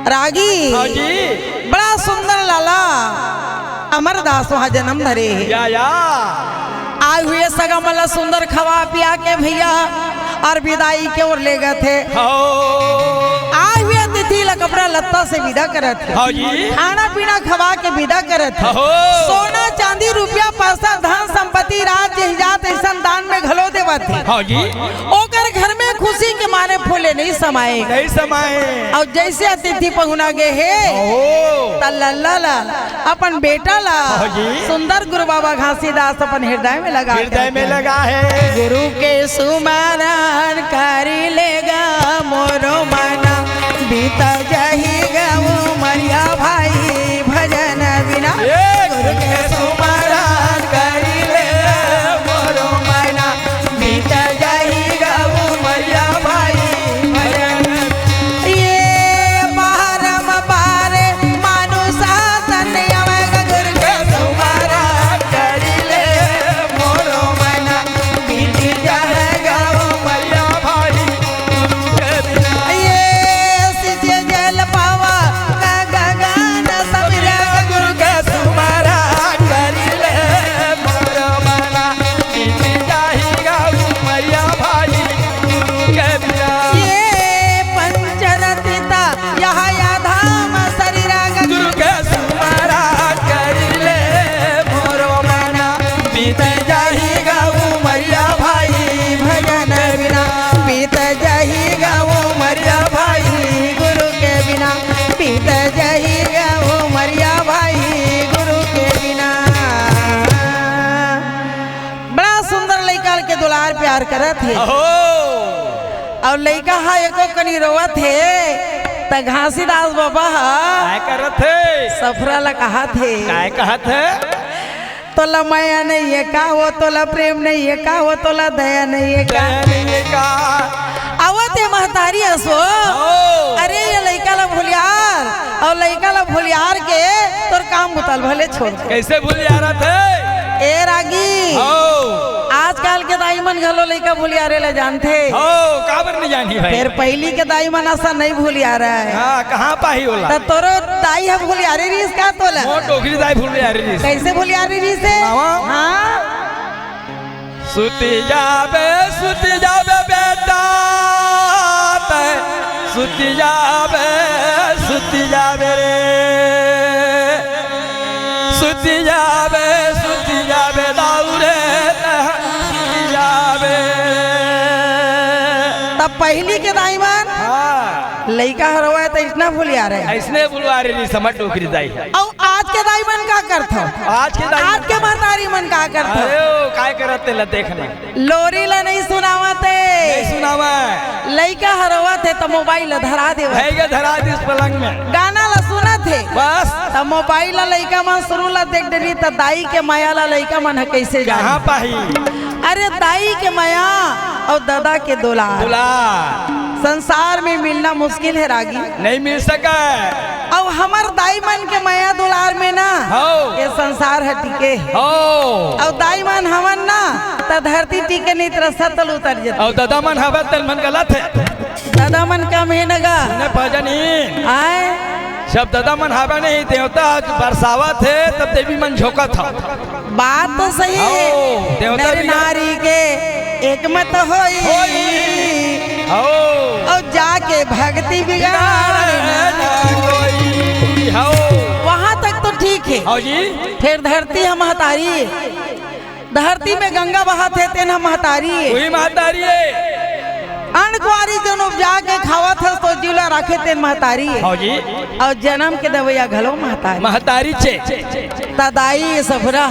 रागी हाँ जी बड़ा सुंदर लाला अमरदास वहाँ जन्म धरे या आए हुए सगा मला सुंदर खवा पिया के भैया और विदाई के ओर ले गए थे। आए हुए अतिथि ला कपड़ा लत्ता से विदा करत थे। हाँ जी खाना पीना खवा के विदा करत थे। सोना चांदी रुपया पैसा धन संपत्ति राज जहिजात ऐसा दान में घलो देवा थे। हाँ जी ओकर घर में खुशी के मारे फूले नहीं समाए और जैसे अतिथि पहुना गए है तल्ला ला अपन बेटा ला सुंदर गुरु बाबा घासीदास अपन हृदय में लगा है। गुरु के सुमरण करी लेगा मोरो मना बीता जाही गो मरिया भाई भजन बिना। गुरु के सुमरण करी लेगा मोरो मना बीता जाही गो मरिया भाई भजन। ये बारम बारे मानुषा तन्ने आवेगा गुरु के सुमरण करी ले मोरो मना बीती जाएगा वो मरिया भाई गुरु के बिना। ये सिजे जल पावा गगन सबरे गुरु के सुमरण करी ले मोरो मना बीती जाएगा वो मरिया भाई गुरु के बिना। ये पंचरतिता यह धाम शरीरा गुरु के सुमरण करी ले मोरो मना बीत जाएगा वो मरिया भाई भजन बिना। बीत जाएगा वो मरिया भाई गुरु के बिना। बीत जाएगा वो मरिया भाई गुरु के बिना। बड़ा सुंदर लड़का के दुलार प्यार करत है और लड़का हा एको कनी रोवत है त घासीदास बाबा काय करत है सफरा ला कहा थे काय कहत है तोला माया नहीं है का वो तोला प्रेम नहीं है का वो तोला दया नहीं है का आवत है महतारी असो। अरे ये लड़का ला भूलियार और लड़का ला भूलियार के तोर काम बुतल भले छोड़ दे। कैसे भूल जा रहा थे ए रागी आजकल के दाई मन घलो लड़का भूलियारे ला जानते काबर नहीं जानी भाई फिर पहली के दाई मन ऐसा नहीं भूलिया रहा है। हाँ कहाँ पाही होला तो तोरो दाई है भूलियारे रीस का तोला वो टोकरी दाई भूल जा रही कैसे भूलियारे रीस है। हाँ सुती जावे बेटा सुती जावे रे सुती जावे दाऊरे सुती जावे। तब पहली के दाई मन हाँ लड़का हरवा है तो इतना भूलिया रहे ऐसने बुलवा रही समझ टोकरी दाई और आज के दाई मन का करत हो आज के महतारी मन का करत हो। अरे ओ काय करते ला देखने लोरी ला नहीं सुनावते सुनावा लड़का हरवा थे तो मोबाइल धरा दे है धरा दी इस पलंग में गाना ला सुना थे बस तो मोबाइल ला लड़का मन शुरू ला देख डरी तो दाई के माया ला लड़का मन है कैसे कहाँ पाही। अरे दाई के माया और दादा के दुलार संसार में मिलना मुश्किल है रागी नहीं मिल सका अब हमार दाई मन के माया दुलार में ना ये संसार है टिके और दाई मन हमन ना तो धरती टिके नहीं तरह सतल उतर जाता और दादा मन हवा तल मन गलत है दादा मन का मेहनगा भजनी आए जब दादा मन हवा नहीं देवता बरसावत है तब देवी मन झोंका था। बात तो सही है नर नारी के एक मत होई और जाके भक्ति बिगाड़ वहाँ तक तो ठीक है। फिर धरती हम महतारी धरती में गंगा बहाते तेन महतारी महतारी अनकुआरी जन उपजा के खावत है तो जिला रखे तेन महतारी और जन्म के दवैया घलो महतारी तदाई सफरा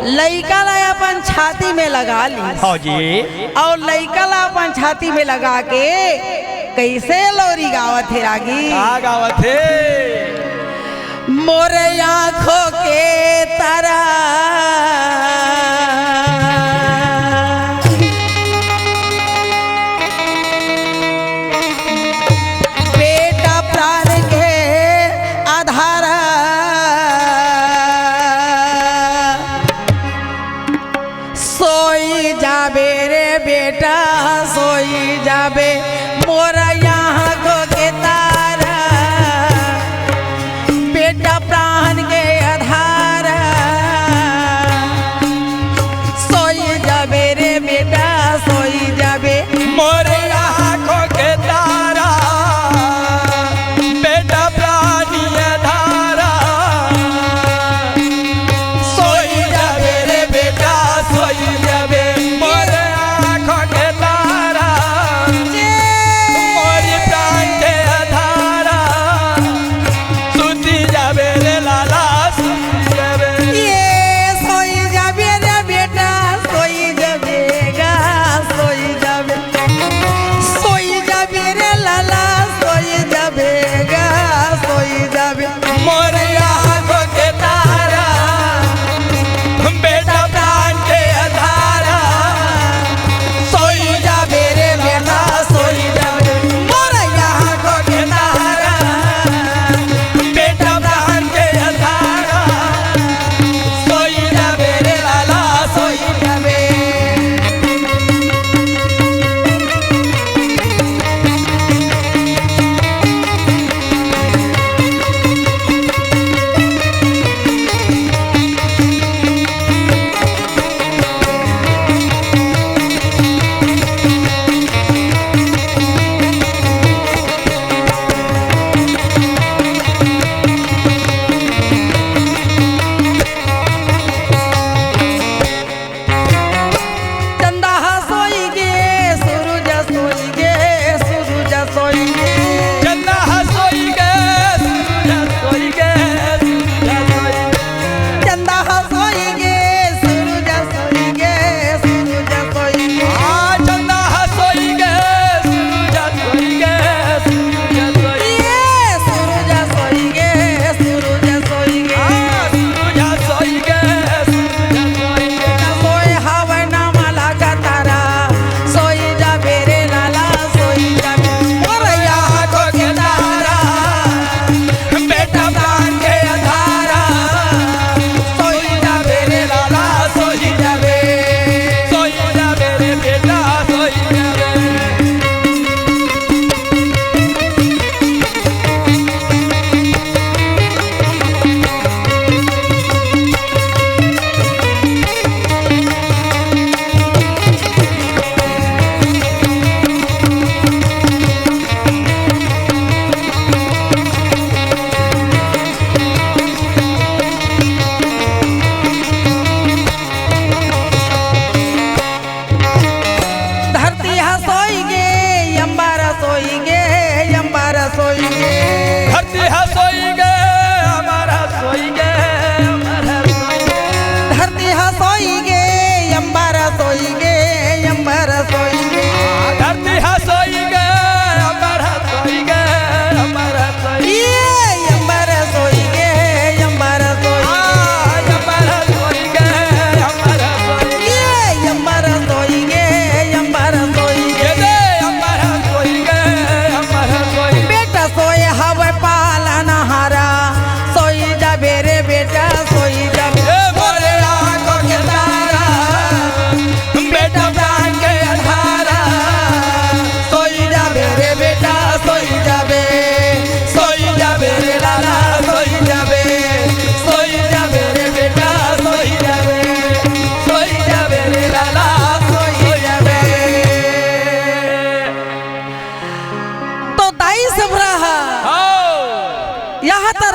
लइका ला अपन छाती में लगा ली और लइका ला अपन छाती में लगा के कैसे लोरी गावत है रागी गावत है मोरे आँखों के तरह बेटा सोई जाबे मोरा यहाँ को के तारा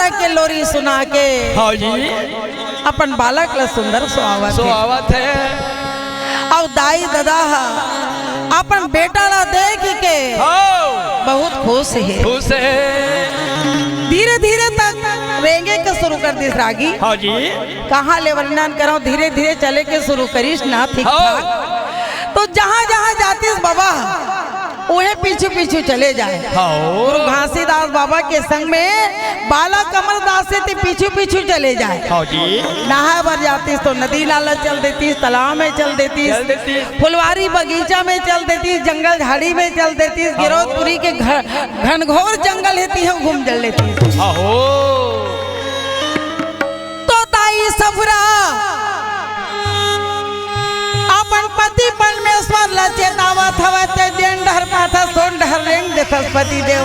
तरह के लोरी सुना के हाँ जी अपन बालक ला सुंदर सुहावत है। और दाई दादा अपन बेटा ला देख के बहुत खुश है। धीरे धीरे तक रेंगे के शुरू कर दी रागी। हाँ जी कहाँ ले वर्णन करो, धीरे धीरे चले के शुरू करीश ना ठीक ठाक। तो जहाँ जहाँ जातीस बाबा उहे पीछे पीछे चले जाए। गुरु घासीदास बाबा के संग में बाला कमल दास से पीछे पीछे चले जाए। हाँ जी नहा भर जातीस तो नदी नाला चल देती, तालाब में चल देती, फुलवारी बगीचा में चल देती, जंगल झाड़ी में चल देती, गिरौदपुरी के घनघोर जंगल हेती है घूम जल लेती। तो ताई सफरा अपन पति परमेश्वर ला चेतावत हवा ते देन डहर पाथा सोन डहर रेंग देथस पति देव।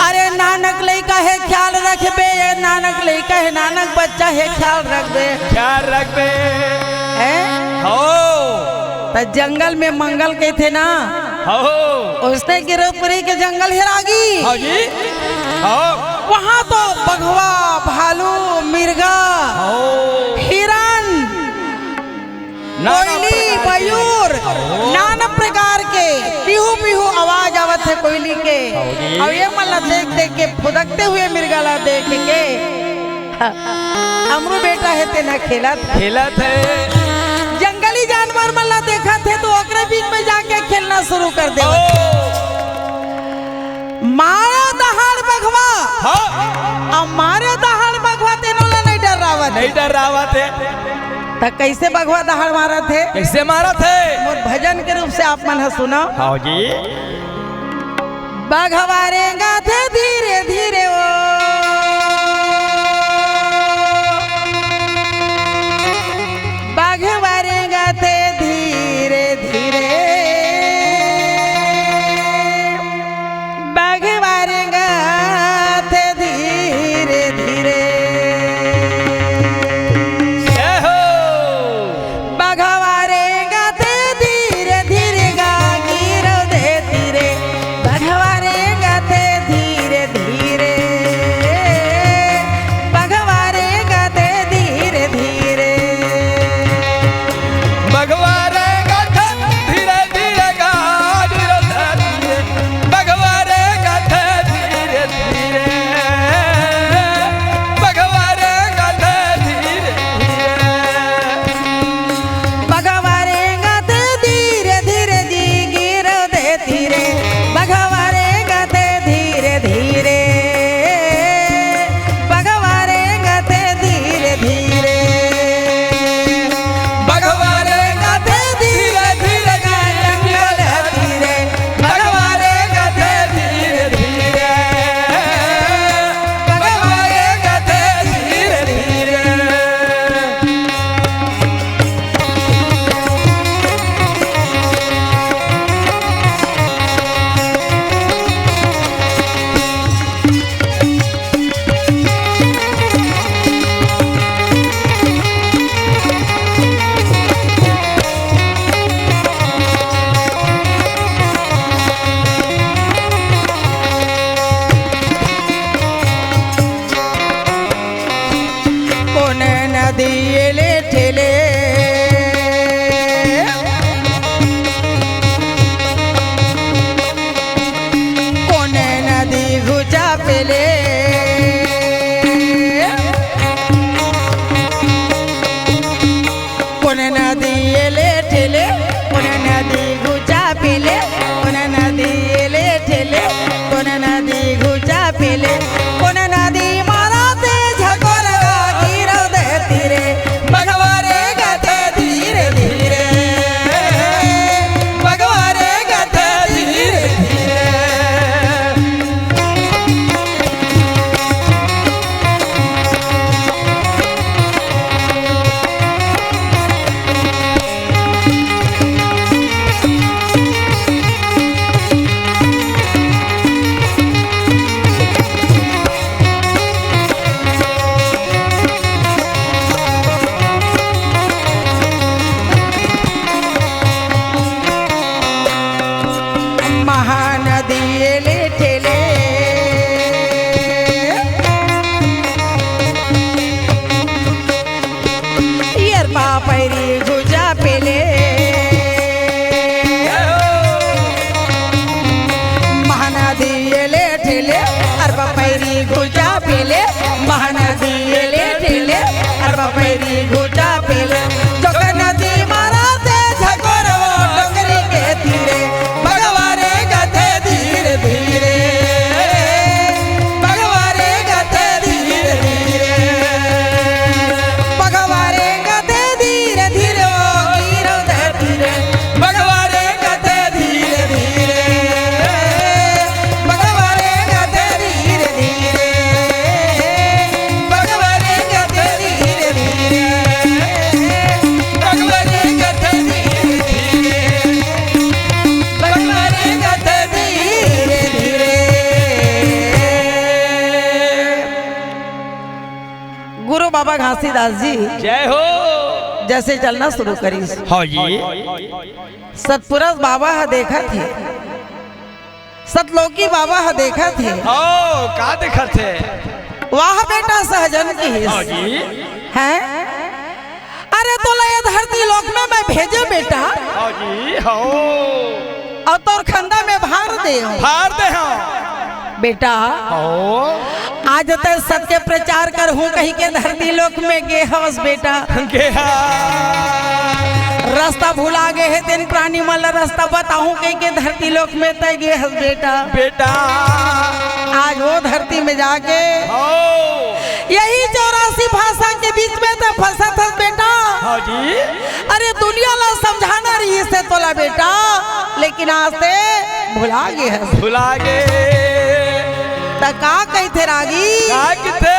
अरे नानक लइका है ख्याल रखबे, नानक लइका है नानक बच्चा है ख्याल रखबे हैं। तो जंगल में मंगल के थे ना, उसने गिरौदपुरी के जंगल हिरागी। वहाँ तो बघवा भालू मिर्गा हिरन कोयली मयूर नाना प्रकार के पीहू पीहू आवाज आवत है कोयली के। और ये मल्ला देख देख के फुदकते हुए मिर्गा ला देख के हमरो बेटा है ते ना खेलत है। जंगली जानवर मल्ला देखा थे तो ओकरे बीच में जाके खेलना शुरू कर दे। मारा दहाड़ बघवा अब मारे दहाड़ बघवा तेनों ला नहीं डर रावत है। तो कैसे बघवा दहाड़ मारा थे, कैसे मारा थे? मोर भजन के रूप से आप मन है सुनो। हाँ जी बघवा रेंगा थे धीरे धीरे वो बघवा रेंगा थे धीरे धीरे बघवा रेंगा थे धीरे धीरे बघवा मेरी घुटा पीले जोग नदी मारा दे झकोरवा डोंगरी के तीरे भगवारे गते धीरे धीरे भगवारे गते धीरे धीरे भगवारे गते धीरे धीरे ओ गिरो दे धीरे भगवारे गते धीरे धीरे भगवारे गते धीरे धीरे भगवारे गते धीरे धीरे भगवारे गते धीरे धीरे भगवारे गते धीरे धीरे। गुरु बाबा घासीदास जी जय हो। जैसे चलना शुरू करी हाँ जी। सतपुरुष बाबा हा देखा थे सतलोकी बाबा हा देखा थे हो का देखा थे वाह बेटा सहजन की हाँ जी। है अरे तो ये धरती लोक में मैं भेजे बेटा हाँ जी। हो और तोर खंदा में भार दे फाड़ दे हो बेटा हो आज तक सत्य प्रचार कर हूँ कहीं के धरती लोक में गे हवस बेटा के रास्ता भुला गे है तेन प्राणी मल रास्ता बताऊं कहीं के धरती लोक में तय गे हस बेटा बेटा आज वो धरती में जाके हो यही 84 भाषा के बीच में तो फंसा था बेटा हाँ जी। अरे दुनिया ला समझाना रही से तोला बेटा लेकिन आज से भुला गए है भुला गे तो का कही थे रागी का किथे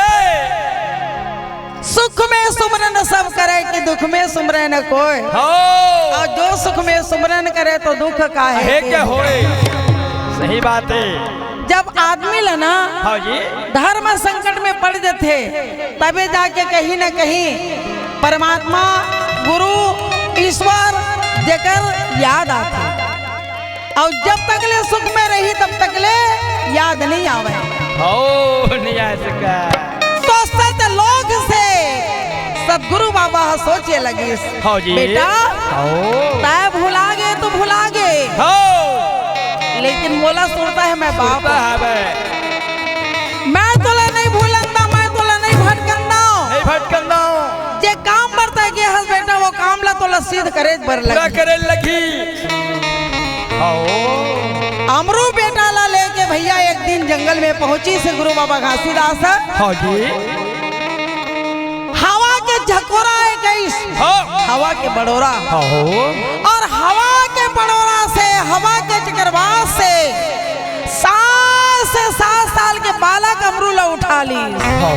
सुख में सुमरन सब करे कि दुख में सुमरे न कोई हो और जो सुख में सुमरन करे तो दुख का है है क्या होए सही बात है जब आदमी ला ना हाँ जी। धर्म संकट में पड़ जाते तबे जाके कहीं न कहीं परमात्मा गुरु ईश्वर जेकर याद आते और जब तक ले सुख में रही तब तक ले याद नहीं आवे हो नहीं आ सका तो सत लोग से सदगुरु बाबा सोचे लगे हाँ जी। बेटा हो तय भुला गए तो भुला गए हो लेकिन मोला सुनता है मैं बाप होता है बे मैं तोला नहीं भूलंदा मैं तोला नहीं भटकंदा नहीं भटकंदा जे काम बढ़ता है हस बेटा वो काम ला तोला सिद्ध करे बर पूरा लगी करे लगी हो अमरू बेटा ला लेके भैया एक दिन जंगल में पहुंची से गुरु बाबा घासीदास हाँ जी। हवा के झकोरा है गईस हो हवा के बड़ोरा हो और हवा के बड़ोरा से हवा के चक्रवात से 7 साल के बालक अमरू ला उठा ली हो